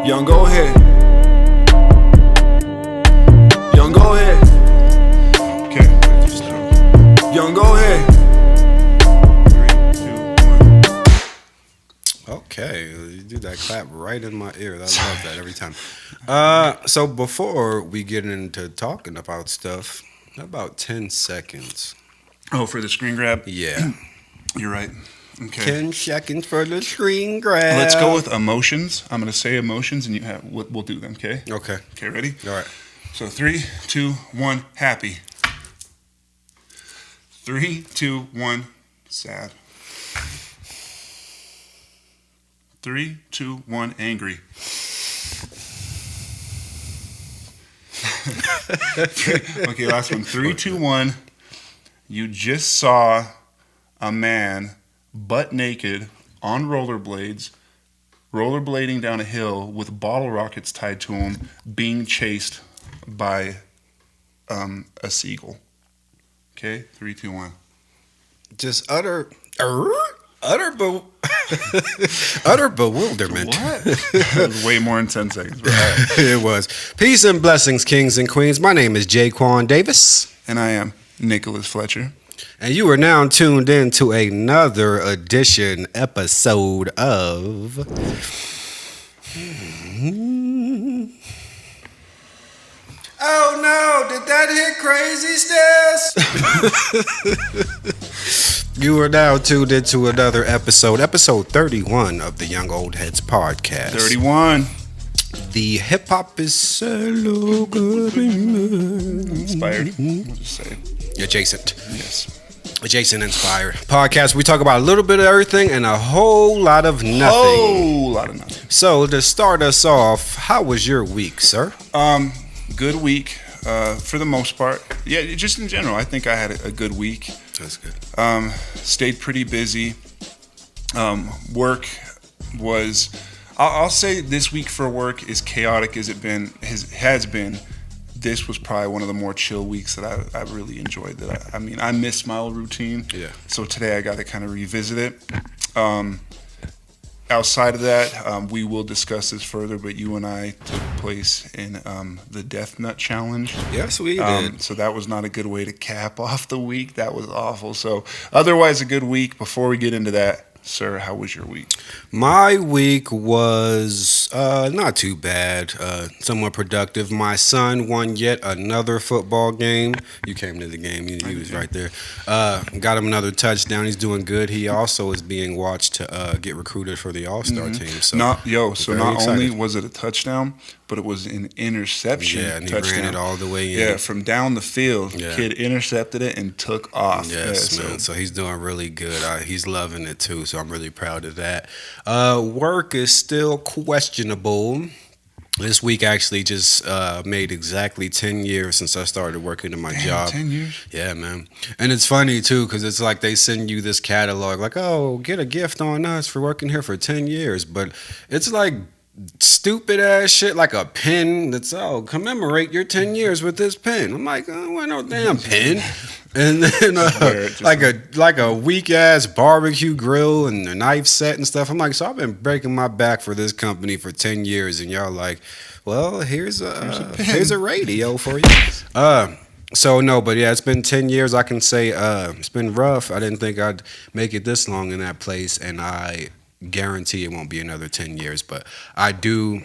Young, go ahead. Young, go ahead. Okay. Young, go ahead. 3, 2, 1. Okay, you do that clap right in my ear. I love that every time. So before we get into talking about stuff, about 10 seconds. Oh, for the screen grab? Yeah. You're right. Okay. 10 seconds for the screen grab. Let's go with emotions. I'm going to say emotions, and we'll do them, okay? Okay. Okay, ready? All right. So 3, 2, 1, happy. 3, 2, 1, sad. 3, 2, 1, angry. Okay, last one. 3, 2, 1. You just saw a man butt naked on rollerblades, rollerblading down a hill with bottle rockets tied to him, being chased by a seagull. Okay, 3, 2, 1. Just utter bewilderment. What? That was way more than 10 seconds. But all right. It was. Peace and blessings, kings and queens. My name is Jaquan Davis. And I am Nicholas Fletcher. And you are now tuned in to another episode of... Oh no, did that hit crazy stairs? You are now tuned into another episode 31 of the Young Old Heads podcast. 31. The hip hop is so good. Inspired. I'll just say it. Adjacent. Yes. Adjacent inspired podcast. We talk about a little bit of everything and a whole lot of nothing. Whole lot of nothing. So to start us off, how was your week, sir? Good week for the most part. Yeah, just in general, I think I had a good week. That's good. Stayed pretty busy. Work was, I'll say this week for work, as chaotic as it has been, this was probably one of the more chill weeks that I really enjoyed. I missed my old routine. Yeah. So today I got to kind of revisit it. Outside of that, we will discuss this further, but you and I took place in the Death Nut Challenge. Yes, we did. So that was not a good way to cap off the week. That was awful. So otherwise, a good week. Before we get into that, sir, how was your week? My week was not too bad, somewhat productive. My son won yet another football game. You came to the game. He was right there. Got him another touchdown. He's doing good. He also is being watched to get recruited for the All-Star team. So not only was it a touchdown, but it was an interception. Yeah, and he touchdown. ran it all the way in. Yeah, from down the field. Yeah. Kid intercepted it and took off. Yes, man. So he's doing really good. He's loving it too. So I'm really proud of that. Work is still questionable. This week actually just made exactly 10 years since I started working in my job. 10 years? Yeah, man. And it's funny too because it's like they send you this catalog like, oh, get a gift on us for working here for 10 years. But it's like stupid ass shit like a pen that's commemorate your 10 years with this pen. I'm like, I don't want no damn pen. And then like a weak ass barbecue grill and a knife set and stuff. I'm like, so I've been breaking my back for this company for 10 years and y'all like, well, here's a radio for you. So no, but yeah, it's been 10 years. I can say it's been rough. I didn't think I'd make it this long in that place, and I guarantee it won't be another 10 years, but I do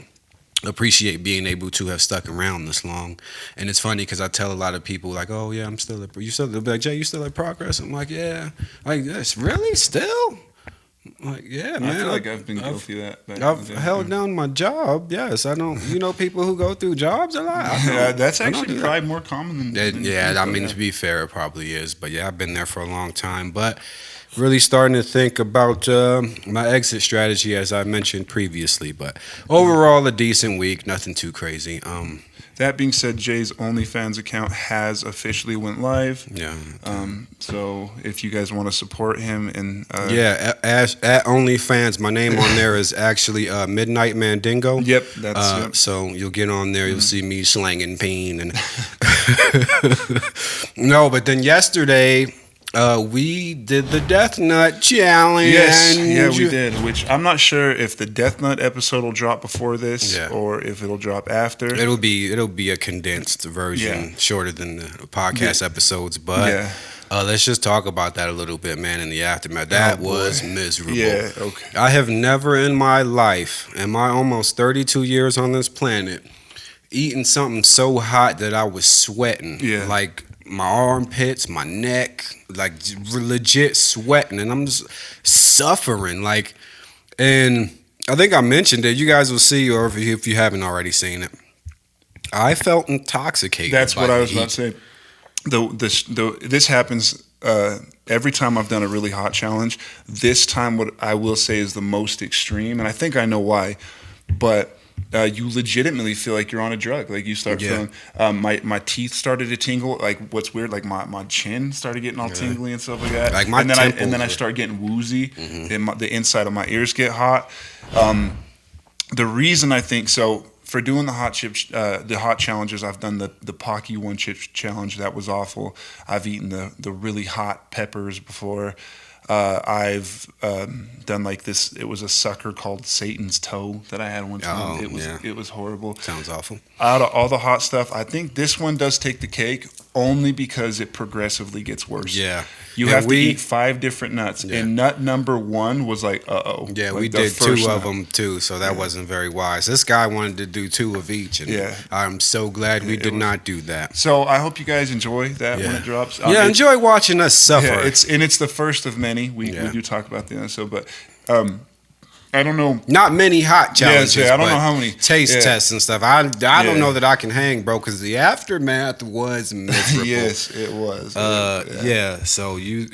appreciate being able to have stuck around this long. And it's funny because I tell a lot of people like, oh yeah, they'll be like, Jay, you still at Progress? I'm like, yeah. Like, this really still? I'm like, yeah, man. I feel like I've been guilty of that. I've held down my job. Yes, I don't. You know, people who go through jobs a lot. Yeah, that's actually probably more common than yeah, I mean, to be fair, it probably is. But yeah, I've been there for a long time. But really starting to think about my exit strategy, as I mentioned previously. But overall, a decent week. Nothing too crazy. That being said, Jay's OnlyFans account has officially went live. Yeah. So if you guys want to support him and at OnlyFans, my name on there is actually Midnight Mandingo. Yep. That's so you'll get on there, you'll see me slanging pain and no. But then yesterday, We did the Death Nut Challenge. Yes, yeah, we did. Which I'm not sure if the Death Nut episode will drop before this, Yeah. or if it'll drop after. It'll be a condensed version, Yeah. shorter than the podcast episodes. But Yeah. let's just talk about that a little bit, man. In the aftermath, that Oh, boy. was miserable. Yeah. Okay. I have never in my life, in my almost 32 years on this planet, eaten something so hot that I was sweating. Yeah. Like my armpits, my neck, like legit sweating, and I'm just suffering. Like, and I think I mentioned it. You guys will see, or if you haven't already seen it, I felt intoxicated. That's by what I the was about to say. This happens every time I've done a really hot challenge. This time, what I will say is the most extreme, and I think I know why, but. You legitimately feel like you're on a drug. Like you start feeling, my teeth started to tingle. Like what's weird, like my chin started getting all tingly and stuff like that. Like my and then temples I start getting woozy, and the inside of my ears get hot. The reason I think so for doing the hot challenges, I've done the Pocky one chip challenge. That was awful. I've eaten the really hot peppers before. I've done like this. It was a sucker called Satan's Toe that I had one time. It was horrible. Sounds awful. Out of all the hot stuff, I think this one does take the cake only because it progressively gets worse. Yeah. You have to eat 5 different nuts. Yeah. And nut number 1 was like, uh-oh. Yeah, like we the did 2 first of nut. them too, so that wasn't very wise. This guy wanted to do 2 of each, and Yeah. I'm so glad we did not do that. So I hope you guys enjoy that when it drops. Yeah, enjoy watching us suffer. Yeah, it's the first of many. We do talk about the episode, but I don't know. Not many hot challenges. I don't but know how many taste tests and stuff. I Yeah. don't know that I can hang, bro, because the aftermath was miserable. Yes, it was. Yeah. So you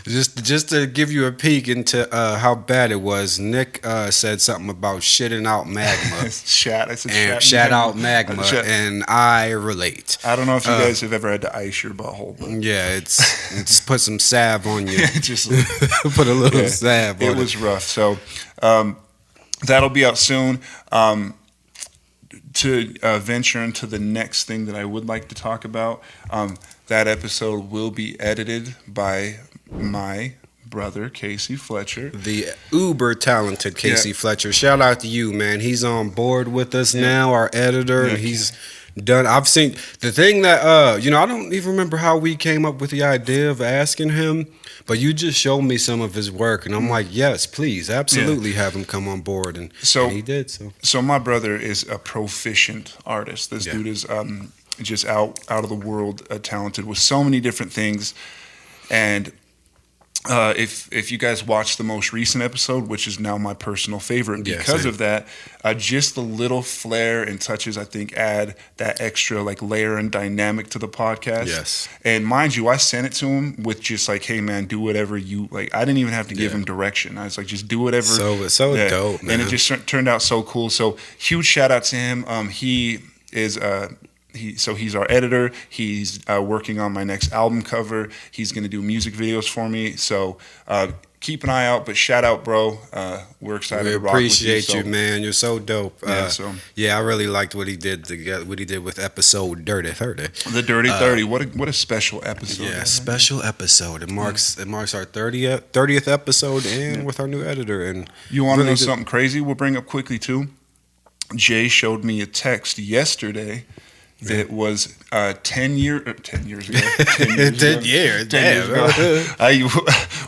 just to give you a peek into how bad it was. Nick said something about shitting out magma. I said And shout out magma, and I relate. I don't know if you guys have ever had to ice your butthole, but Yeah, it's put some salve on you. just Put a little salve on it was rough. So that'll be out soon. To venture into the next thing that I would like to talk about, that episode will be edited by my brother, Casey Fletcher. The uber talented Casey Fletcher. Shout out to you, man. He's on board with us now, our editor, and he's done. I've seen the thing that I don't even remember how we came up with the idea of asking him, but you just showed me some of his work, and I'm like, yes, please, absolutely have him come on board, and he did. So my brother is a proficient artist. This dude is just out of the world talented with so many different things, and if you guys watch the most recent episode, which is now my personal favorite because of that, just the little flair and touches I think add that extra like layer and dynamic to the podcast. Yes. And mind you, I sent it to him with just like, hey man, do whatever you like. I didn't even have to give him direction. I was like, just do whatever. So dope, man. And it just turned out so cool. So huge shout out to him. He is he's our editor. He's working on my next album cover. He's going to do music videos for me. So keep an eye out. But shout out, bro. We're excited to rock with you. We appreciate you, man. You're so dope. Yeah, I really liked what he did with episode Dirty 30. The Dirty 30. What a special episode. Yeah, special episode. It marks our 30th episode and with our new editor. And you want to know something crazy? We'll bring up quickly too. Jay showed me a text yesterday. That was 10 years ago. 10 years ago. 10 years. Damn.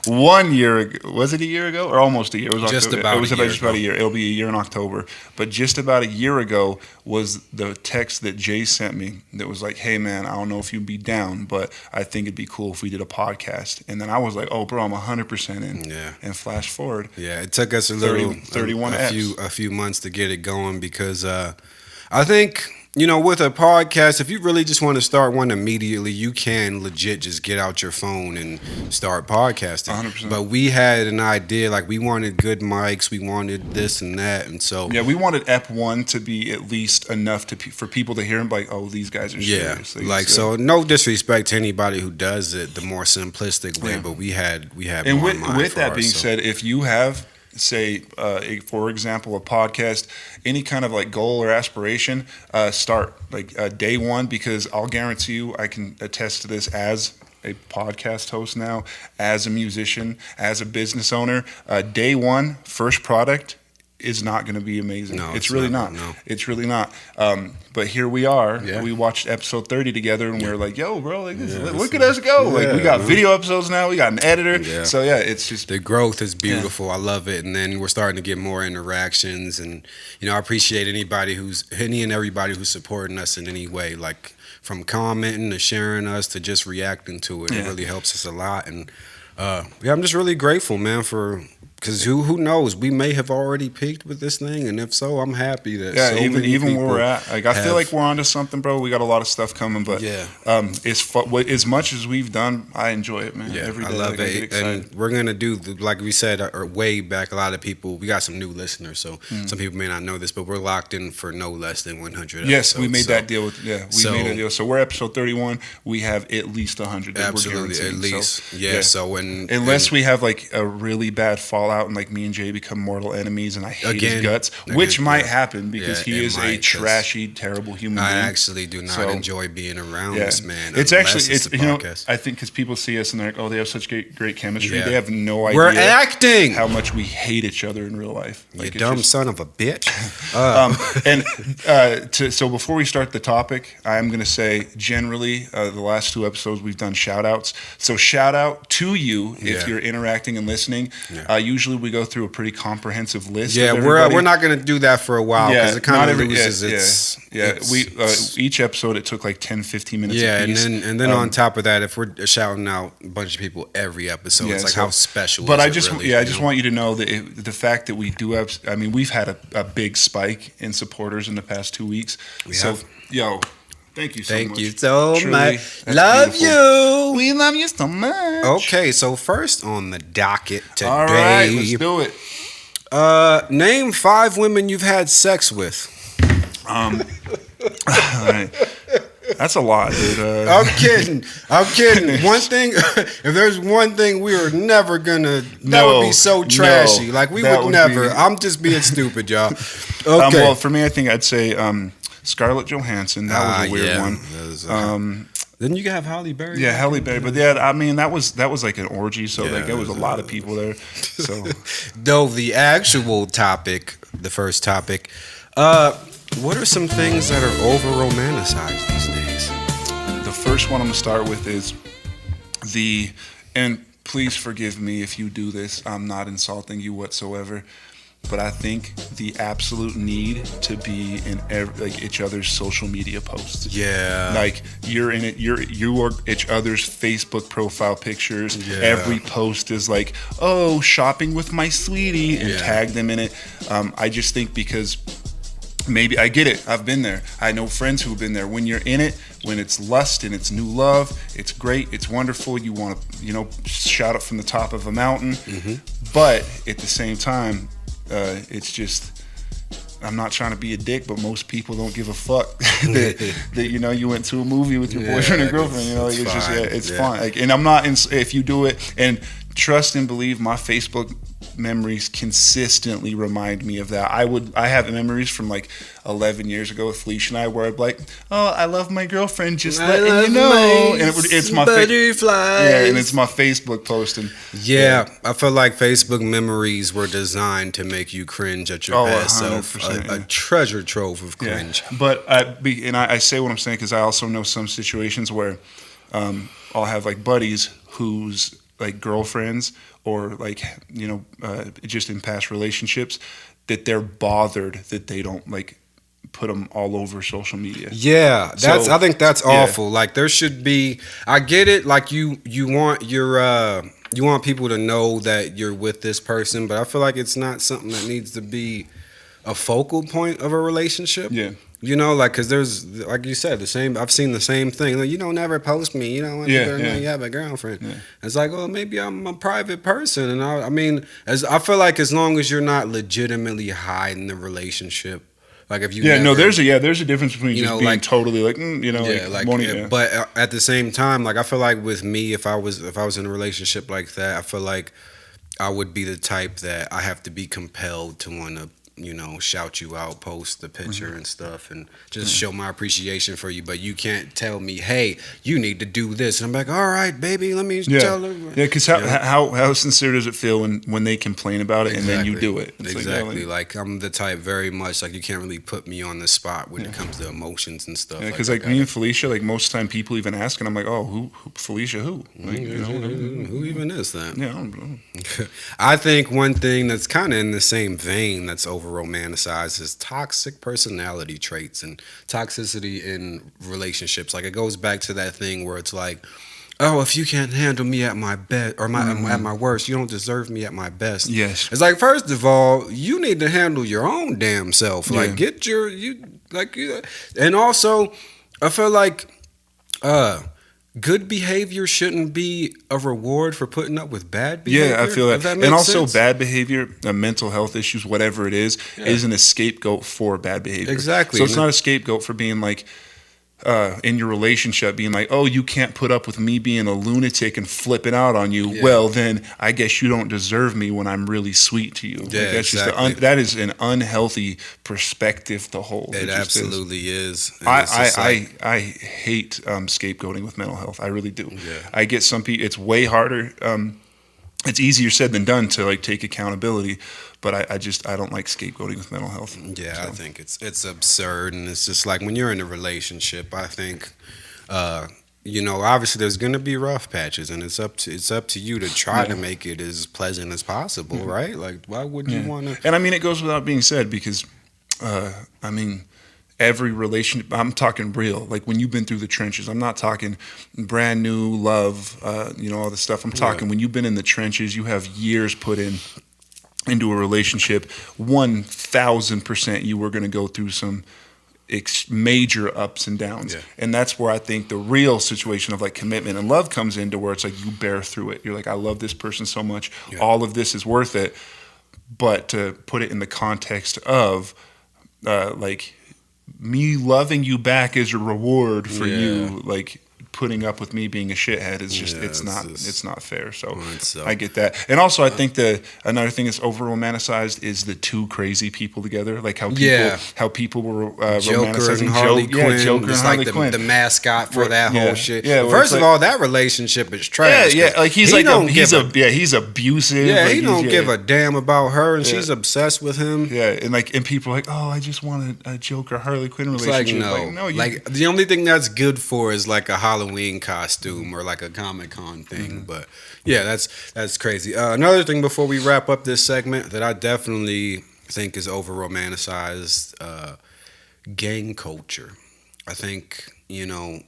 1 year ago. Was it a year ago or almost a year? It was just October. about It was a year just about a year. It'll be a year in October. But just about a year ago was the text that Jay sent me that was like, hey man, I don't know if you'd be down, but I think it'd be cool if we did a podcast. And then I was like, oh bro, I'm 100% in. Yeah. And flash forward. Yeah, it took us a 31 a few months to get it going because I think with a podcast, if you really just want to start one immediately, you can legit just get out your phone and start podcasting. 100%. But we had an idea, like we wanted good mics, we wanted this and that, and so yeah, we wanted Ep1 to be at least enough for people to hear him like, oh, these guys are serious. So no disrespect to anybody who does it the more simplistic way, but we had and more with that being said, if you have say, for example, a podcast, any kind of like goal or aspiration, start like day one, because I'll guarantee you, I can attest to this as a podcast host now, as a musician, as a business owner, day one, first product is not going to be amazing. No, it's really not. No. It's really not. But here we are. Yeah. We watched episode 30 together, and we were like, "Yo, bro, like this, Yeah, look at us go! Like we got man. video episodes now. We got an editor. Yeah. So yeah, it's just The growth is beautiful. I love it. And then we're starting to get more interactions. And, I appreciate any and everybody who's supporting us in any way, like from commenting to sharing us to just reacting to it. It Yeah. really helps us a lot. And, I'm just really grateful, man, because who knows? We may have already peaked with this thing. And if so, I'm happy that so even many where people we're at. Like I feel have- like we're onto something, bro. We got a lot of stuff coming, but Yeah. as much as we've done, I enjoy it, man. Yeah, Every day, I love like, I get it. excited. And we're going to do, like we said, or way back, a lot of people, we got some new listeners, so some people may not know this, but we're locked in for no less than 100 Yes, we episodes, made so- that deal with. Yeah, we made a deal. So we're episode 31. We have at least 100. That Absolutely, we're at guaranteeing. least. So, Yeah, so when... unless we have like a really bad fallout and like me and Jay become mortal enemies and I hate his Again, guts, which might happen because Yeah, he it is might, a 'cause trashy, terrible human I being. actually do not So, enjoy being around Yeah. this man. It's unless actually, it's a you know, podcast. I think because people see us and they're like, oh, they have such great chemistry. Yeah. They have no idea We're acting! how much we hate each other in real life. You Like, it's dumb just- son of a bitch. So before we start the topic, I'm going to say generally the last two episodes we've done shout outs. So shout out to you if Yeah. you're interacting and listening. Yeah. Usually we go through a pretty comprehensive list. Yeah, of we're everybody. not going to do that for a while because it not kind of every- loses yeah, its... yeah. its- We each episode it took like 10-15 minutes. Yeah, a and piece. then on top of that, if we're shouting out a bunch of people every episode, Yeah, it's like so- how special. But is I it just really, I just want you to know that the fact that we do have, I mean, we've had a big spike in supporters in the past 2 weeks. We So have. yo, thank you so Thank much. you so Truly, much. that's Love beautiful. you. We love you so much. Okay, so first on the docket today, All right, let's do it. name 5 women you've had sex with. All right. That's a lot, dude. I'm kidding. I'm kidding. One thing, if there's one thing we were never gonna, that No, would be so no, trashy. Like we that would would never. be- I'm just being stupid, y'all. Okay. Well, for me, I think I'd say Scarlett Johansson. That was a weird one. That was, Um, then you have Halle Berry. yeah, Halle Berry. But yeah, I mean, that was like an orgy. So Yeah, like there was a lot of people there. So Though the actual topic, the first topic, what are some things that are over romanticized these days? the first one I'm gonna start with is and please forgive me if you do this. I'm not insulting you whatsoever. But I think the absolute need to be in each other's social media posts. Yeah. Like you're in it, you are each other's Facebook profile pictures. Yeah. Every post is like, oh, shopping with my sweetie, and Yeah. tag them in it. I just think because maybe I get it. I've been there. I know friends who've been there. When you're in it, when it's lust and it's new love, it's great. It's wonderful. You want to, shout it from the top of a mountain. Mm-hmm. But at the same time, it's just, I'm not trying to be a dick, but most people don't give a fuck that you went to a movie with your boyfriend Yeah, or girlfriend. Like it's just, fine. it's Yeah. fine. Like, and I'm not if you do it, and trust and believe, my Facebook memories consistently remind me of that. I have memories from like 11 years ago with Felicia and I where I'd be like, oh, I love my girlfriend, just letting you know. And it's my butterflies. yeah, and it's my Facebook post. And Yeah, I feel like Facebook memories were designed to make you cringe at your Oh, past self. 100%, A yeah. treasure trove of cringe. Yeah, but I say what I'm saying because I also know some situations where I'll have like buddies whose like girlfriends or like just in past relationships that they're bothered that they don't like put them all over social media. Yeah, So, I think that's yeah. awful. Like there should be. I get it. Like you want you want people to know that you're with this person, but I feel like it's not something that needs to be a focal point of a relationship. Yeah. Like, because there's, like you said, I've seen the same thing. Like, you don't never post me. You don't want Yeah, people to know yeah. you have a girlfriend. Yeah. It's like, well, maybe I'm a private person. And I mean, I feel like as long as you're not legitimately hiding the relationship, like if you there's a difference between You just know, being like- totally like but at the same time, like I feel like with me, if I was in a relationship like that, I feel like I would be the type that I have to be compelled to want to shout you out, post the picture and stuff, and just show my appreciation for you. But you can't tell me, hey, you need to do this. And I'm like, all right, baby, let me tell her. Yeah, because how sincere does it feel when they complain about it and then you do it? It's exactly. Like, I'm the type very much, like, you can't really put me on the spot when it comes to emotions and stuff. Yeah, because like me and Felicia, like most of the time people even ask, and I'm like, oh, who Felicia, who? Like, who even is that? Yeah, I don't know. I think one thing that's kind of in the same vein that's over romanticized is toxic personality traits and toxicity in relationships. Like, it goes back to that thing where it's like, oh, if you can't handle me at my best or at my worst, you don't deserve me at my best. Yes. It's like, first of all, you need to handle your own damn self. Like, and also, I feel like good behavior shouldn't be a reward for putting up with bad behavior. Yeah, I feel that. And also, sense? bad behavior, mental health issues, whatever it is isn't a scapegoat for bad behavior. Exactly. So it's not a scapegoat for being like, in your relationship, being like, oh, you can't put up with me being a lunatic and flipping out on you. Yeah. Well, then I guess you don't deserve me when I'm really sweet to you. Yeah, like, that's exactly. that is an unhealthy perspective to hold. It absolutely is. I hate scapegoating with mental health. I really do. Yeah. I get some people. It's way harder. It's easier said than done to like take accountability, but I don't like scapegoating with mental health. Yeah, so. I think it's absurd, and it's just like when you're in a relationship, I think obviously there's gonna be rough patches, and it's up to you to try to make it as pleasant as possible, right? Like, why wouldn't you want to? And I mean, it goes without being said because every relationship, I'm talking real, like when you've been through the trenches. I'm not talking brand new love, all this stuff. I'm talking when you've been in the trenches, you have years put into a relationship. 1,000% you were going to go through some major ups and downs. Yeah. And that's where I think the real situation of like commitment and love comes into, where it's like you bear through it. You're like, I love this person so much. Yeah. All of this is worth it. But to put it in the context of like, me loving you back as a reward for you, like putting up with me being a shithead is just it's not fair. So I get that. And also I think another thing that's over romanticized is the two crazy people together, like how people were romanticizing Harley Quinn. Joker and Harley Quinn, the mascot for that whole shit. Yeah, first of all, that relationship is trash. Yeah, like he's abusive. Yeah, like, he don't give a damn about her, and she's obsessed with him. Yeah, and people are like, oh, I just want a Joker Harley Quinn relationship. It's like, the only thing that's good for is like a Halloween costume or like a Comic-Con thing. But yeah, that's crazy. Another thing before we wrap up this segment that I definitely think is over romanticized, gang culture. I think,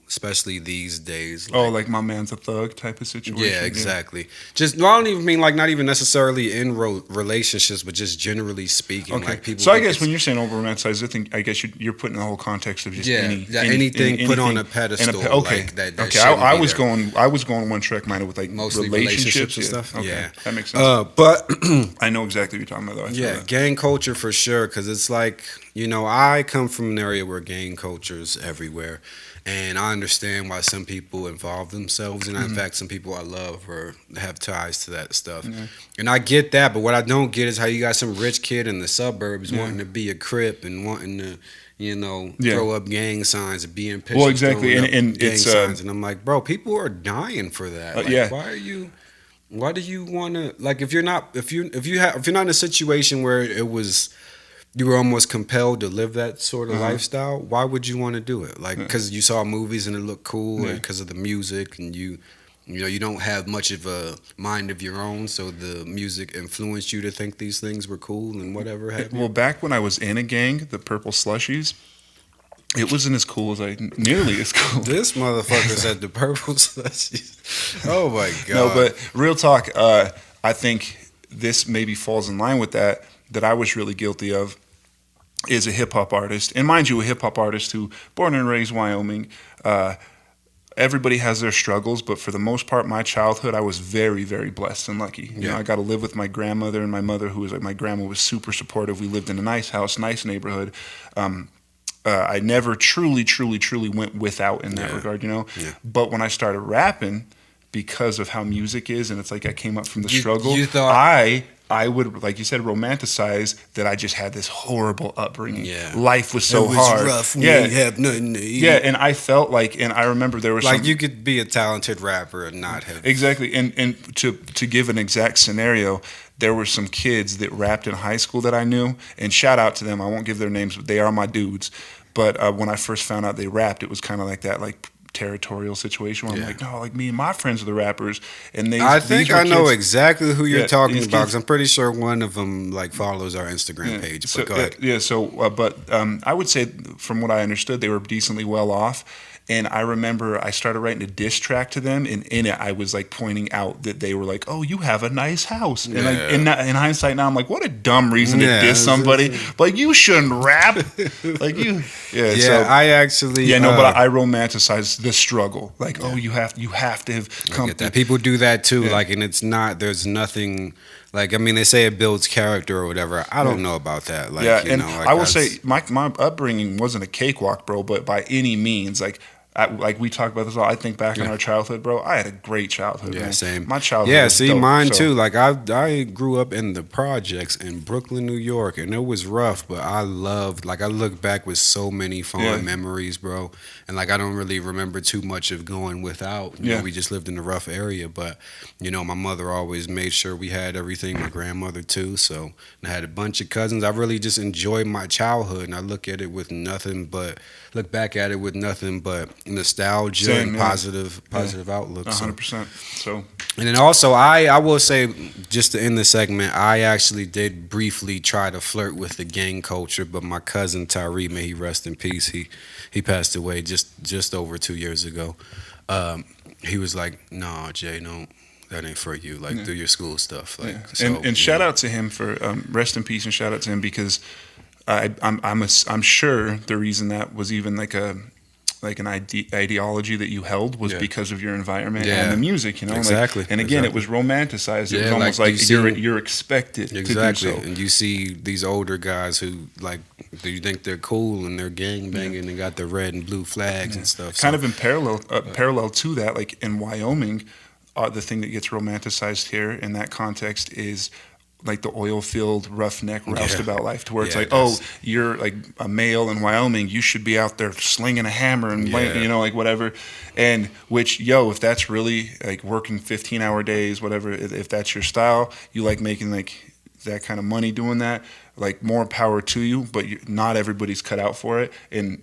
especially these days. Like my man's a thug type of situation. Yeah, exactly. Just, I don't even mean like not even necessarily in relationships, but just generally speaking. Okay. Like people. So I guess when you're saying over romanticized, I guess you're putting the whole context of just anything put on a pedestal. Okay. Like that okay. I was going one track minded with like mostly relationships and stuff. Okay. Yeah, that makes sense. But I know exactly what you're talking about though. Gang culture for sure, because it's like, I come from an area where gang culture is everywhere. And I understand why some people involve themselves in that. In fact, some people I love or have ties to that stuff. And I get that, but what I don't get is how you got some rich kid in the suburbs wanting to be a Crip and wanting to, throw up gang signs and be in pictures. Well, exactly. And gang it's signs. And I'm like, bro, people are dying for that. Like, why do you want to, like, if you're not in a situation where you were almost compelled to live that sort of lifestyle, why would you want to do it? Like, because you saw movies and it looked cool, and because of the music, and you don't have much of a mind of your own, so the music influenced you to think these things were cool and whatever have you. Well, back when I was in a gang, the Purple Slushies, it wasn't as cool as nearly as cool. This motherfucker said the Purple Slushies. Oh my God. No, but real talk, I think this maybe falls in line with that I was really guilty of. Is a hip-hop artist, and mind you, a hip-hop artist who born and raised Wyoming. Everybody has their struggles, but for the most part, my childhood, I was very, very blessed and lucky. I got to live with my grandmother and my mother, who was like, my grandma was super supportive. We lived in a nice house, nice neighborhood. I never truly went without in that regard, But when I started rapping, because of how music is, and it's like I came up from the struggle, I would, like you said, romanticize that I just had this horrible upbringing. Yeah. Life was so it was hard. rough. We Yeah. ain't have nothing to eat. Yeah, and I felt like, and I remember there was Like you could be a talented rapper and not have. exactly, and to give an exact scenario, there were some kids that rapped in high school that I knew, and shout out to them. I won't give their names, but they are my dudes. But when I first found out they rapped, it was kind of like that, like territorial situation where I'm like, no, like me and my friends are the rappers, and I think I know kids, exactly who you're talking these about kids- because I'm pretty sure one of them like follows our Instagram page. So, But go ahead. but I would say, from what I understood, they were decently well off. And I remember I started writing a diss track to them, and in it I was like pointing out that they were like, "Oh, you have a nice house." And like in hindsight now, I'm like, "What a dumb reason to diss somebody!" Like you shouldn't rap, like you. Yeah, Yeah, so, I actually. but I romanticize the struggle. Like, oh, you have to have come. I get that. People do that too. Like, and it's not. There's nothing. Like, I mean, they say it builds character or whatever. I don't know about that. Like, Yeah, you and know, like I will say my upbringing wasn't a cakewalk, bro. But by any means, like we talked about this all. I think back in our childhood, bro. I had a great childhood. Yeah, man. same. My childhood. Yeah, was see, dope, mine so- too. Like I grew up in the projects in Brooklyn, New York, and it was rough, but I loved. Like I look back with so many fond memories, bro. And like I don't really remember too much of going without. You know, we just lived in a rough area, but you know, my mother always made sure we had everything. My grandmother too. So and I had a bunch of cousins. I really just enjoyed my childhood, and I look at it with nothing but nostalgia and positive outlook. 100%. So, and then also, I will say, just to end the segment, I actually did briefly try to flirt with the gang culture, but my cousin Tyree, may he rest in peace, he passed away just over 2 years ago. He was like, "No, Jay, no, that ain't for you. Like, do your school stuff." Like, so, and shout out to him for rest in peace, and shout out to him because I'm sure the reason that was even like an ideology that you held was because of your environment and the music, you know. Exactly. And again, it was romanticized. It was almost like you're expected to do so. And you see these older guys who like, do you think they're cool and they're gang banging and got the red and blue flags and stuff. Kind of in parallel to that, like in Wyoming, the thing that gets romanticized here in that context is like the oil field roughneck roustabout life, to where it's like, oh, you're like a male in Wyoming, you should be out there slinging a hammer and you know, like whatever. And which, if that's really like working 15-hour days, whatever, if that's your style, you like making like that kind of money doing that, like more power to you, but not everybody's cut out for it. And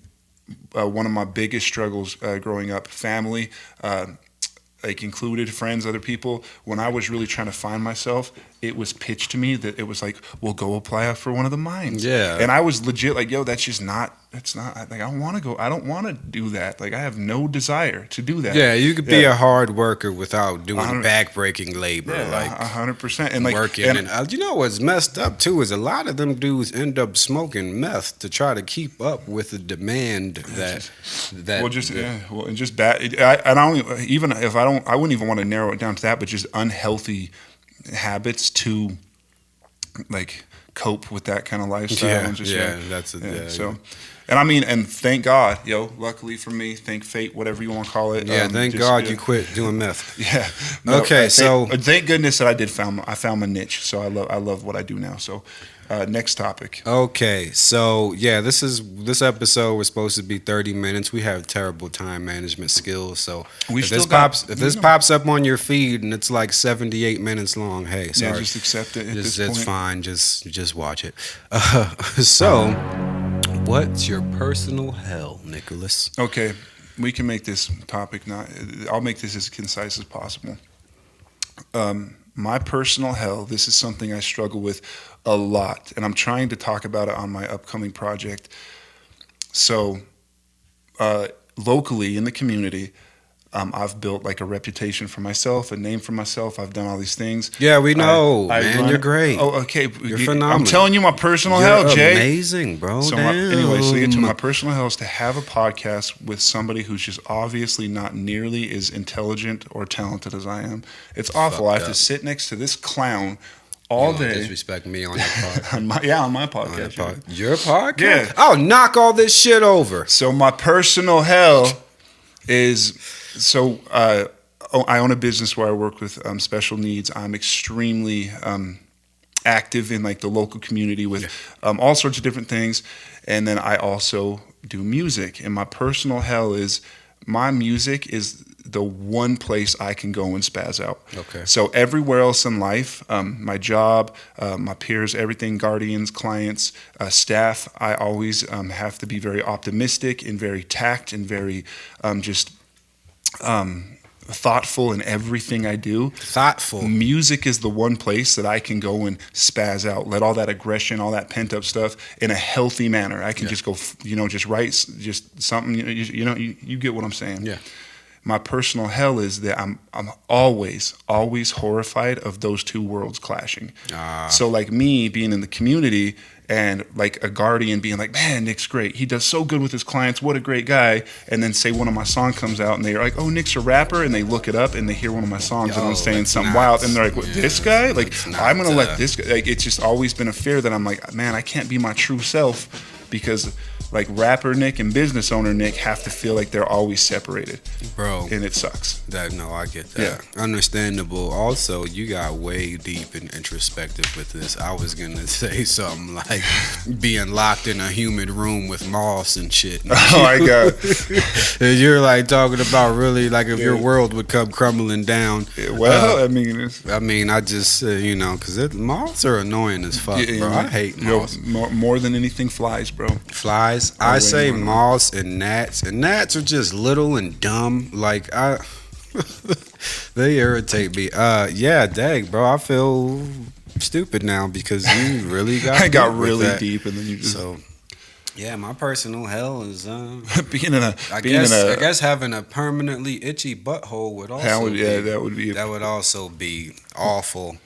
one of my biggest struggles growing up, family, like included, friends, other people, when I was really trying to find myself, it was pitched to me that it was like, well, go apply for one of the mines. Yeah. And I was legit like, that's just not, like, I don't want to do that. Like, I have no desire to do that. Yeah, you could be a hard worker without doing backbreaking labor. Yeah, like 100%. And like, working. And you know what's messed up too is a lot of them dudes end up smoking meth to try to keep up with the demand that. And just bad. I wouldn't even want to narrow it down to that, but just unhealthy habits to like cope with that kind of lifestyle. So, and I mean, and thank God, luckily for me, thank fate, whatever you want to call it. Yeah, thank God you quit doing meth. Thank goodness that I found my niche. So I love what I do now. So. Next topic. Okay, so this episode was supposed to be 30 minutes. We have terrible time management skills, so if this pops up on your feed and it's like 78 minutes long, hey, sorry, just accept it. It's fine. Just watch it. So, what's your personal hell, Nicholas? Okay, we can make this topic I'll make this as concise as possible. My personal hell. This is something I struggle with a lot, and I'm trying to talk about it on my upcoming project. So, locally in the community, I've built like a reputation for myself, a name for myself. I've done all these things. Yeah, we know, man. You're great. Oh, okay. You're phenomenal. I'm telling you my personal hell, Jay. Amazing, bro. So my personal hell is to have a podcast with somebody who's just obviously not nearly as intelligent or talented as I am. It's awful. I have to sit next to this clown all day. Disrespect me on your podcast. on my podcast. Your podcast? Yeah. I'll knock all this shit over. So my personal hell is I own a business where I work with special needs. I'm extremely active in like the local community with all sorts of different things. And then I also do music. And my personal hell is my music is the one place I can go and spaz out. Okay. So everywhere else in life, my job, my peers, everything, guardians, clients, staff, I always have to be very optimistic and very tact and very thoughtful in everything I do. Thoughtful. Music is the one place that I can go and spaz out, let all that aggression, all that pent up stuff in a healthy manner. I can just go, just write just something. You get what I'm saying. Yeah. My personal hell is that I'm always horrified of those two worlds clashing. So like me being in the community and like a guardian being like, man, Nick's great. He does so good with his clients. What a great guy. And then say one of my songs comes out and they're like, oh, Nick's a rapper. And they look it up and they hear one of my songs and I'm saying something wild. And they're like, what, this guy? Like, I'm going to let this guy. Like, it's just always been a fear that I'm like, man, I can't be my true self because like rapper Nick and business owner Nick have to feel like they're always separated. Bro. And it sucks. No, I get that. Yeah. Understandable. Also, you got way deep and introspective with this. I was going to say something like being locked in a humid room with moss and shit. Oh, my God. And you're like talking about really like if your world would come crumbling down. Well, I just, because moths are annoying as fuck, bro. I hate moths. More than anything, flies, bro. Flies? I say moths and gnats. And gnats are just little and dumb. Like, they irritate me. Yeah, dang, bro. I feel stupid now because you really got I got really deep and then you just... So, yeah, my personal hell is I guess having a permanently itchy butthole would also that would also be awful.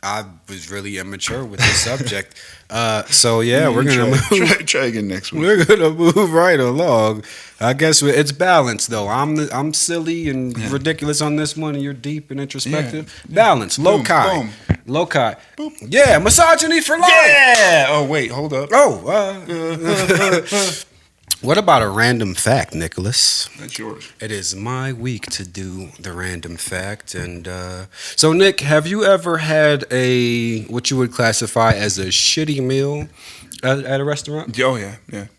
I was really immature with this subject. So yeah, we're gonna try again next week. We're gonna move right along. I guess it's balanced though. I'm silly and ridiculous on this one, and you're deep and introspective. Yeah. Balance, loci. Boom. Yeah, misogyny for life. Yeah. Oh wait, hold up. What about a random fact, Nicholas? That's yours. It is my week to do the random fact. And so, Nick, have you ever had what you would classify as a shitty meal at a restaurant? Oh, yeah,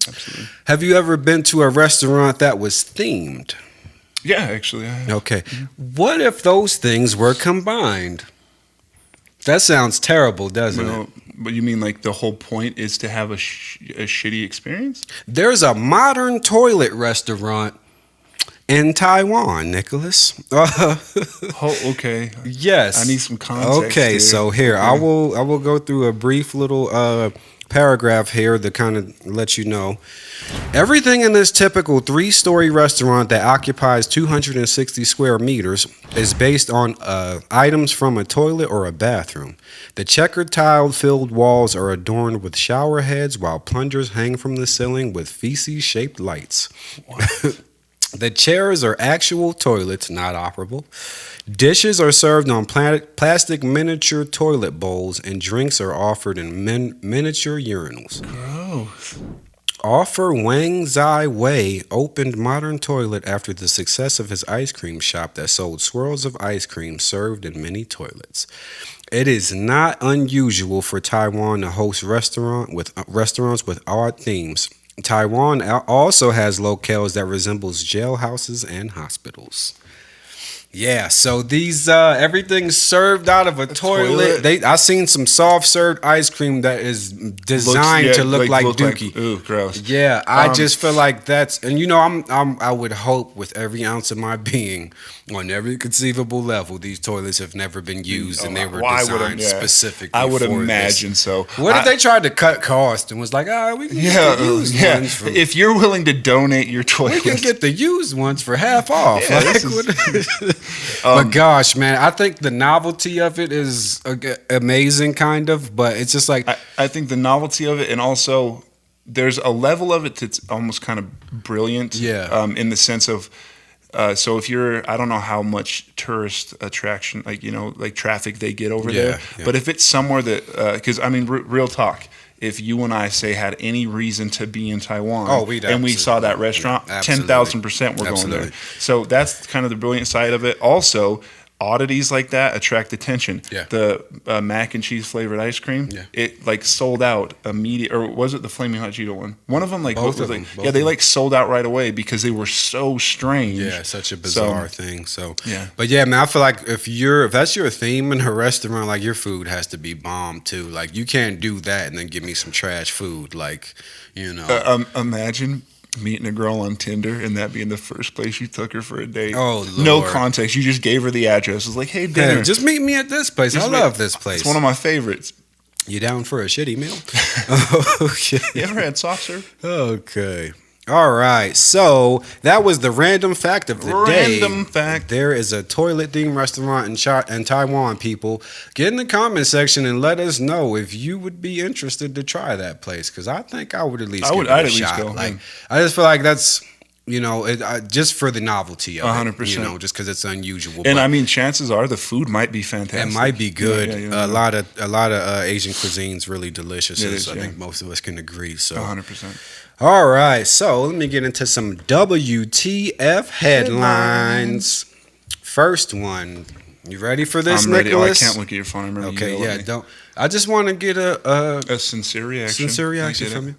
absolutely. Have you ever been to a restaurant that was themed? Yeah, actually, I have. Okay. What if those things were combined? That sounds terrible, doesn't it? But you mean like the whole point is to have a shitty experience? There's a modern toilet restaurant in Taiwan, Nicholas. Okay. Yes. I need some context. Okay, so here I will go through a brief little paragraph here to kind of let you know. Everything in this typical 3-story restaurant that occupies 260 square meters is based on items from a toilet or a bathroom. The checkered tile-filled walls are adorned with shower heads while plungers hang from the ceiling with feces-shaped lights. The chairs are actual toilets, not operable. Dishes are served on plastic miniature toilet bowls, and drinks are offered in miniature urinals. Gross. Author Wang Zai Wei opened modern toilet after the success of his ice cream shop that sold swirls of ice cream served in mini toilets. It is not unusual for Taiwan to host restaurants with odd themes. Taiwan also has locales that resembles jailhouses and hospitals. Yeah, so these everything's served out of a toilet. I seen some soft served ice cream that is designed to look like Dookie. Ooh, gross. Yeah, I just feel like that's, and I would hope with every ounce of my being, on every conceivable level, these toilets have never been used and they were designed specifically. I would for imagine this. so. What if they tried to cut cost and was like, we can get the used ones for, if you're willing to donate your toilet, we can get the used ones for half off. But gosh, man, I think the novelty of it is amazing, kind of. But it's just like I think the novelty of it, and also there's a level of it that's almost kind of brilliant. Yeah. In the sense of, so if I don't know how much tourist attraction, like traffic they get over there. Yeah. But if it's somewhere that, because real talk. If you and I had any reason to be in Taiwan, and we saw that restaurant, 10,000% we're going there. So that's kind of the brilliant side of it. Also, oddities like that attract attention. Yeah. The mac and cheese flavored ice cream, Yeah. it like sold out immediate. Or was it the Flaming Hot Cheeto one? One of them, like, Both was of like, them, both yeah, they of like sold out right away because they were so strange. Yeah, such a bizarre thing. So Yeah. but yeah, man, I feel like if that's your theme in a restaurant, like your food has to be bomb too. Like you can't do that and then give me some trash food. Like, you know. Imagine meeting a girl on Tinder and that being the first place you took her for a date. Oh, no Lord. context. You just gave her the address. It was like, hey, dinner. Hey, just meet me at this place. I love this place. It's one of my favorites. You down for a shitty meal? Okay. You ever had soft serve? Okay. All right. So that was the random fact of the day. Random fact. There is a toilet themed restaurant in Taiwan, people. Get in the comment section and let us know if you would be interested to try that place. Because I think I would at least give it a shot. Go. Like, I just feel like that's, just for the novelty of 100%. it. Just because it's unusual. And But I mean, chances are the food might be fantastic. it might be good. Yeah, a lot of Asian cuisine's really delicious. It is, I think most of us can agree. So 100%. all right, so let me get into some WTF headlines. First one, you ready for this, I'm ready. Nicholas? Oh, I can't look at your phone. I remember Okay, you yeah, me. don't. I just want to get A sincere reaction. from you.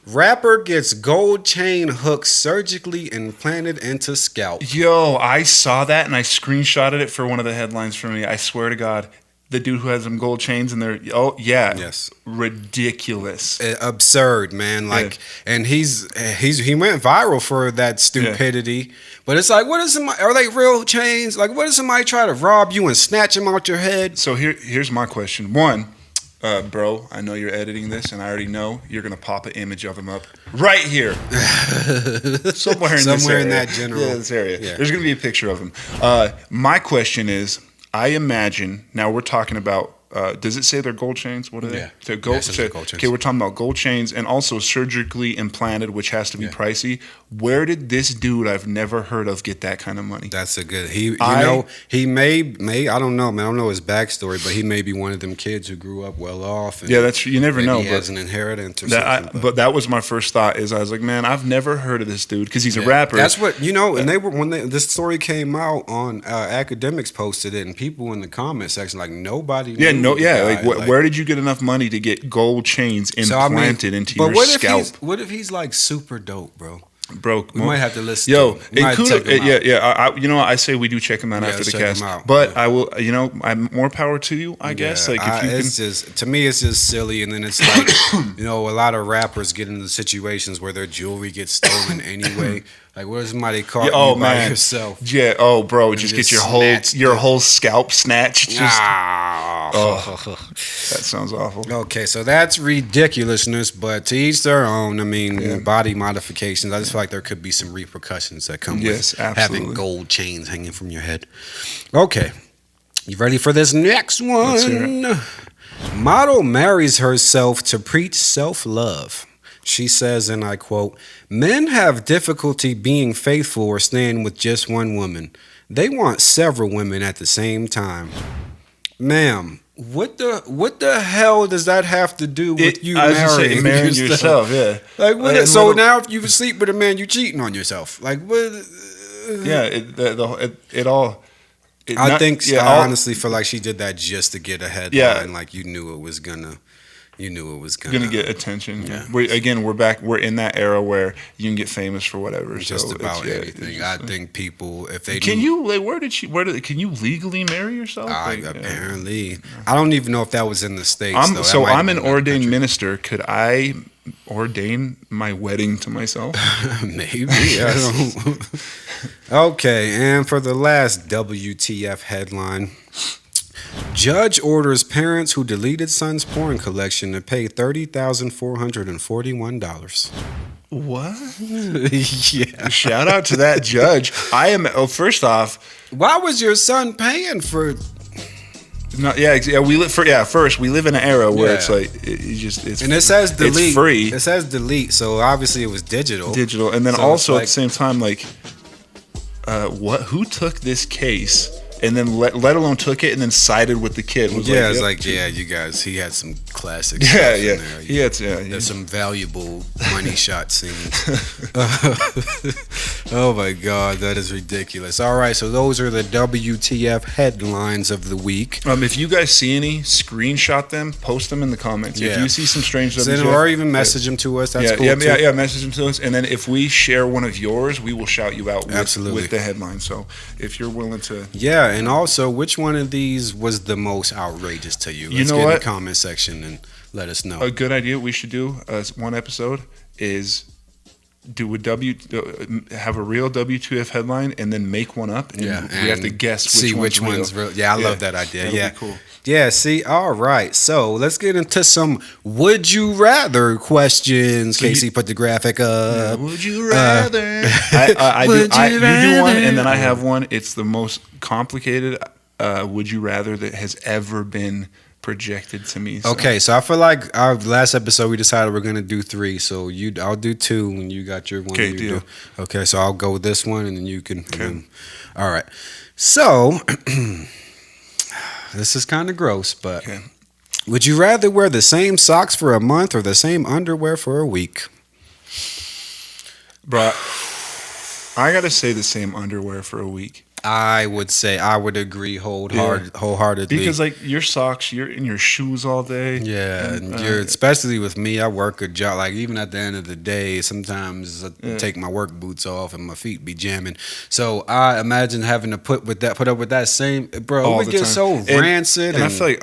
Rapper gets gold chain hook surgically implanted into scalp. Yo, I saw that and I screenshotted it for one of the headlines for me. I swear to God. The dude who has them gold chains in there. Oh, yeah. Yes. Ridiculous. Absurd, man. Like, and he went viral for that stupidity. But it's like, are they real chains? Like, what if somebody try to rob you and snatch them out your head? So here's my question. One, bro, I know you're editing this, and I already know you're gonna pop an image of him up right here, somewhere in that general. Yeah, this area. Yeah. There's gonna be a picture of him. My question is, I imagine now we're talking about. Does it say they're gold chains? What are they? Yeah. So gold, Yeah, it says they're gold chains. Okay, we're talking about gold chains and also surgically implanted, which has to be pricey. Where did this dude I've never heard of get that kind of money? That's a good. He may. I don't know, man. I don't know his backstory, but he may be one of them kids who grew up well off. And Yeah, that's you never know. He But has an inheritance or something. but that was my first thought. Is I was like, man, I've never heard of this dude because he's a rapper. That's what And they were this story came out on Academics posted it, and people in the comment section like nobody. Yeah, knew the guy. like where did you get enough money to get gold chains implanted into your scalp? What if he's like super dope, bro? Bro, We might have to listen. Yo, to him. We might have to check him out. yeah. You know what? I say we do check him out Yeah, after the check him cast. out. But Yeah. I will. I'm more power to you. I guess. Like if you can. It's just to me, it's just silly, and then it's like a lot of rappers get into situations where their jewelry gets stolen anyway. Like, what if somebody caught you by yourself? Yeah. Oh, bro, just get just your snatched whole scalp snatched. Just, Oh. that sounds awful. Okay, so that's ridiculousness, but to each their own. I mean, body modifications. I just feel like there could be some repercussions that come with having gold chains hanging from your head. Okay, you ready for this next one? Let's hear it. Model marries herself to preach self-love. She says, and I quote, "Men have difficulty being faithful or staying with just one woman. They want several women at the same time." Ma'am, what the hell does that have to do with you marrying yourself? Yeah. Like, so now if you sleep with a man, you cheating on yourself. Like, what? Yeah, it all. I honestly feel like she did that just to get a headline. Yeah. Like you knew it was gonna get attention. Yeah. We're back. We're in that era where you can get famous for whatever. Just about anything. I think people, if they can can you legally marry yourself? Apparently, I don't even know if that was in the States. I'm an ordained minister. Could I ordain my wedding to myself? Maybe. I don't. Okay, and for the last WTF headline. Judge orders parents who deleted son's porn collection to pay $30,441. What? Yeah. Shout out to that judge. First off, why was your son paying for? No, we live we live in an era where it's like it's and it says delete. It's free. It says delete, so obviously it was digital. And then also at the same time, like, who took this case? And then let alone took it and then sided with the kid. You guys, he had some classic. Yeah, stuff yeah. in there. There's some valuable money shot scenes. Oh my God, that is ridiculous. All right, so those are the WTF headlines of the week. If you guys see any, screenshot them, post them in the comments. If Yeah. you see some strange Send them, WTF, or even message them to us. That's cool too. yeah, message them to us. And then if we share one of yours, we will shout you out Absolutely. with the headline. So if you're willing to. Yeah, and also, which one of these was the most outrageous to you? Let's know get in what? the comment section and let us know. A good idea we should do one episode is do have a real WTF headline and then make one up. And we have to guess which one's real. Yeah, I love that idea. That'll Yeah, be cool. Yeah, see, all right. So let's get into some would you rather questions. So Casey put the graphic up. Would you rather? You do one, and then I have one. It's the most complicated would you rather that has ever been projected to me. So. Okay, so I feel like our last episode we decided we're gonna do 3. So I'll do 2 when you got your one. Okay, deal. Okay, so I'll go with this one, and then you can. Okay. All right. So this is kind of gross, but would you rather wear the same socks for a month or the same underwear for a week? Bro, I gotta say the same underwear for a week. I would agree wholeheartedly. Because like your socks, you're in your shoes all day. Yeah, and especially with me, I work a job. Like even at the end of the day, sometimes I take my work boots off and my feet be jamming. So I imagine having to put up with that same, bro. All it would the get time. so rancid. And I feel like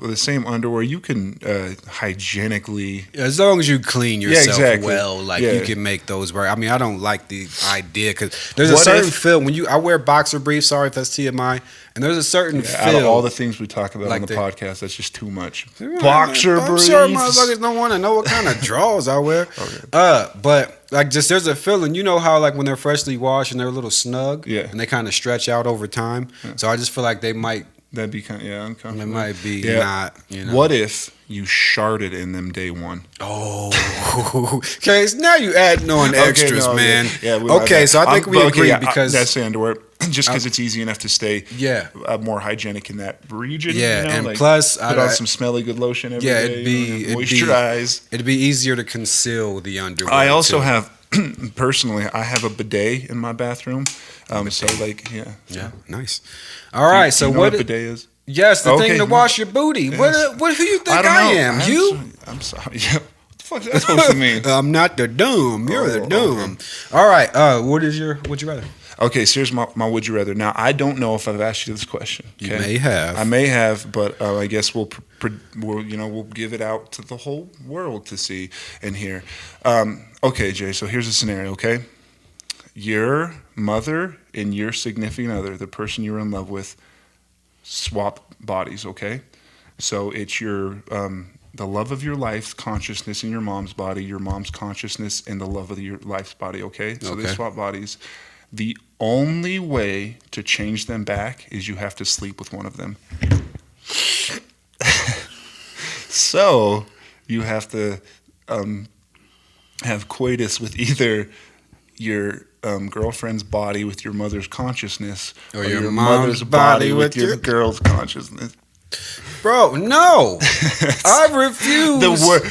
the same underwear you can hygienically. As long as you clean yourself well, you Yeah. can make those work. I mean, I don't like the idea because there's a What certain if- feel when I wear boxer briefs. Sorry if that's TMI. And there's a certain feel. Out of all the things we talk about like on the the- podcast, that's just too much. Boxer I'm briefs. sure motherfuckers don't want to know what kind of drawers I wear. Okay. But like just there's a feeling, you know how like when they're freshly washed and they're a little snug, Yeah. and they kind of stretch out over time. So I just feel like they might That'd be kind of uncomfortable. They might be Yeah. not, you know. What if you sharted in them day one? Oh, okay. So now you adding on extras, no, man. Yeah, we like okay, that. so I think we agree because that's the underwear. Just because it's easy enough to stay Yeah. More hygienic in that region. Yeah, you know? and like, plus, put on some smelly good lotion every day. it'd be moisturize. It'd be easier to conceal the underwear. I also too. have personally, I have a bidet in my bathroom. So like, Yeah, nice. All right, so do you know what a bidet is? Yes, the Okay. thing to wash your booty. Yes. What who you think don't I know. am? You? I'm sorry. Yeah. What the fuck is that supposed to mean? I'm not the dumb. You're the Oh, dumb. All right. Would you rather? Okay, so here's my would you rather. Now, I don't know if I've asked you this question. You okay? may have. I may have, but I guess we'll give it out to the whole world to see and hear. Okay, Jay. So here's a scenario. Okay, your mother and your significant other, the person you're in love with, swap bodies. Okay, so it's your the love of your life's consciousness in your mom's body, your mom's consciousness in the love of your life's body. Okay, so they swap bodies. The only way to change them back is you have to sleep with one of them. So you have to have coitus with either your girlfriend's body with your mother's consciousness Or your your mother's mom's body body with with your your- girl's consciousness. Bro, no. I refuse.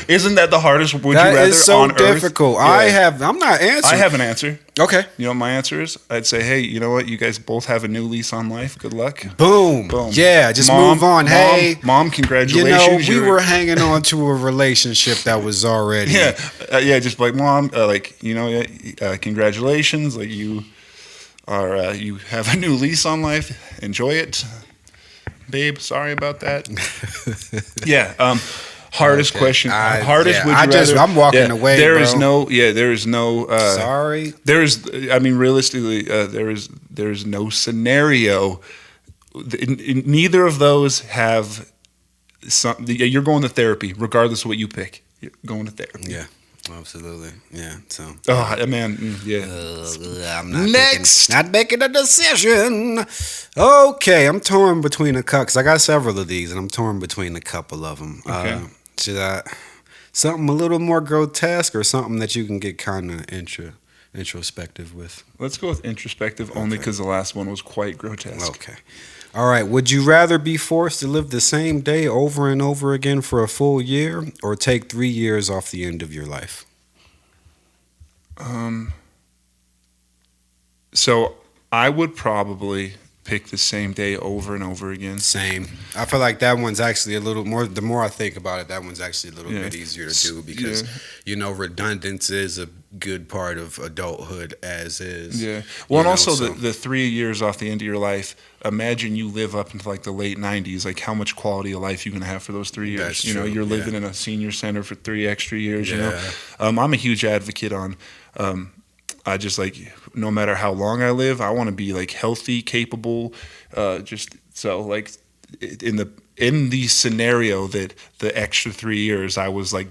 Isn't that the hardest would you That rather is so on earth? difficult. Yeah. I'm not answering. I have an answer. Okay. You know what my answer is? I'd say, hey, you know what? You guys both have a new lease on life. Good luck. Boom. Boom. Yeah, just Mom, move on. Hey, Mom, you congratulations. know, we You're- were hanging on to a relationship that was already. yeah, just like Mom, congratulations. Like you are, you have a new lease on life. Enjoy it, babe. Sorry about that. Hardest question. Hardest. Would you rather? I'm walking away. There bro. is no. Yeah, there is no. Sorry. Realistically, there is no scenario. Neither of those have some. You're going to therapy, regardless of what you pick. You're going to therapy. Yeah, absolutely. Yeah. So. Oh man, yeah. I'm not Next. not making a decision. Okay, I'm torn between a couple. Cause I got several of these, and I'm torn between a couple of them. Okay. Should I something a little more grotesque or something that you can get kind of introspective with? Let's go with introspective only because the last one was quite grotesque. Okay. All right. Would you rather be forced to live the same day over and over again for a full year, or take 3 years off the end of your life? So I would probably pick the same day over and over again. Same. I feel like that one's actually a little more. The more I think about it, that one's actually a little Yeah. bit easier to do because redundancy is a good part of adulthood as is. Yeah. Well, and also so- the 3 years off the end of your life. Imagine you live up into like the late 90s. Like how much quality of life you gonna have for those 3 years? That's you know, true, you're yeah. living in a senior center for 3 extra years. You Yeah. know, I'm a huge advocate on. I just like no matter how long I live, I want to be like healthy, capable. Just so like in the scenario that the extra 3 years I was like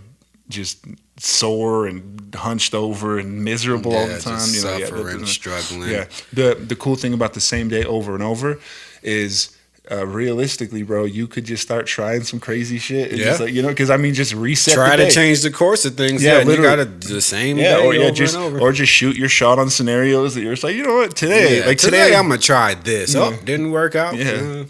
just sore and hunched over and miserable all the time. Just You know, suffering, struggling. Yeah. The cool thing about the same day over and over is. Realistically, bro, you could just start trying some crazy shit. And just like, because I mean, just reset. Try the day. to change the course of things. Yeah, Yeah, you literally. gotta do the same day over. Just shoot your shot on scenarios that you're just like, you know what, today, Yeah, like today I'm gonna try this. Yeah. Oh, didn't work out. Yeah.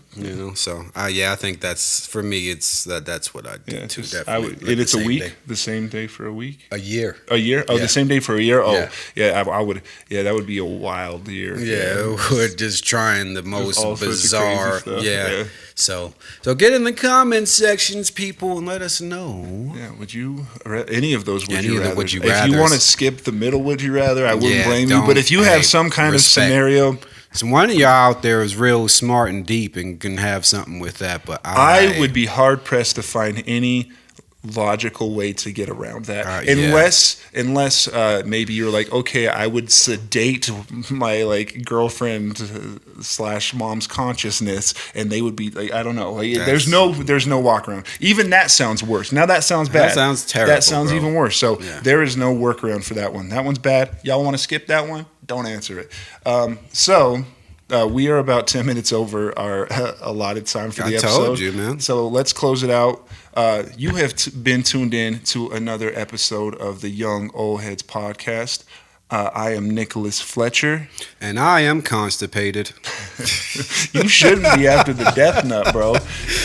So I think that's for me. It's that's what I do yeah, too. just, Definitely. and it's a Same week, day. the same day for a week, A year. a year. Oh, Yeah. the same day for a year. Oh, Yeah. I would. Yeah, that would be a wild year. Yeah, we're just trying the most all sorts of crazy bizarre. stuff, Yeah. yeah. So get in the comment sections, people, and let us know. Yeah, would you any of those? Would Any you of the rather? would you If you rathers. want to skip the middle, would you rather? I wouldn't Yeah, blame you. don't- But if you have hey, some kind respect. of scenario, So one of y'all out there is real smart and deep and can have something with that. But I would be hard pressed to find any logical way to get around that, unless maybe you're like, okay, I would sedate my like girlfriend / mom's consciousness, and they would be like, I don't know, like, there's no walk around. Even that sounds worse. Now that sounds bad. That sounds terrible. That sounds bro. even worse. So Yeah. there is no workaround for that one. That one's bad. Y'all want to skip that one? Don't answer it. We are about 10 minutes over our allotted time for the episode. I told you, man. So let's close it out. You have been tuned in to another episode of the Young Old Heads podcast. I am Nicholas Fletcher. And I am constipated. You shouldn't be after the death nut, bro.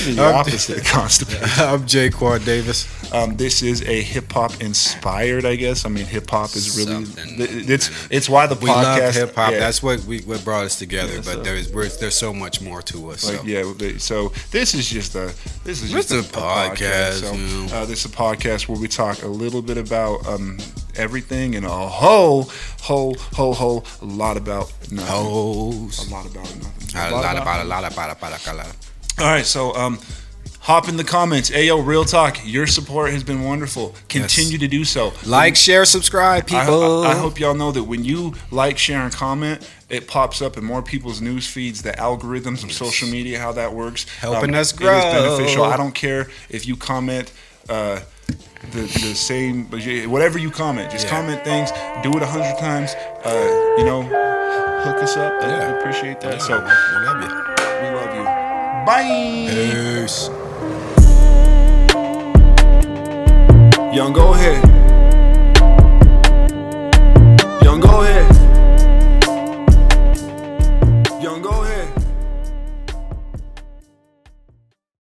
You're the opposite of constipated. I'm Jaquan Davis. This is a hip hop inspired, I guess. I mean, hip hop is really Something. it's why the We podcast. love hip hop. Yeah. That's what brought us together. Yeah, but there's so much more to us. Like, So. yeah, so this is just a podcast, So, you know. this is a podcast where we talk a little bit about everything and a whole lot about nothing. Hoes. A lot about nothing. A lot about. All right, so hop in the comments. Ayo, real talk. Your support has been wonderful. Continue to do so. Like, share, subscribe, people. I hope y'all know that when you like, share, and comment, it pops up in more people's news feeds, the algorithms of social media, how that works. Helping us It grow. is beneficial. I don't care if you comment the same, whatever you comment. Just comment things. Do it 100 times. Hook us up. Yeah. We appreciate that. So we love you. we love you. Bye. Peace. Young, go ahead.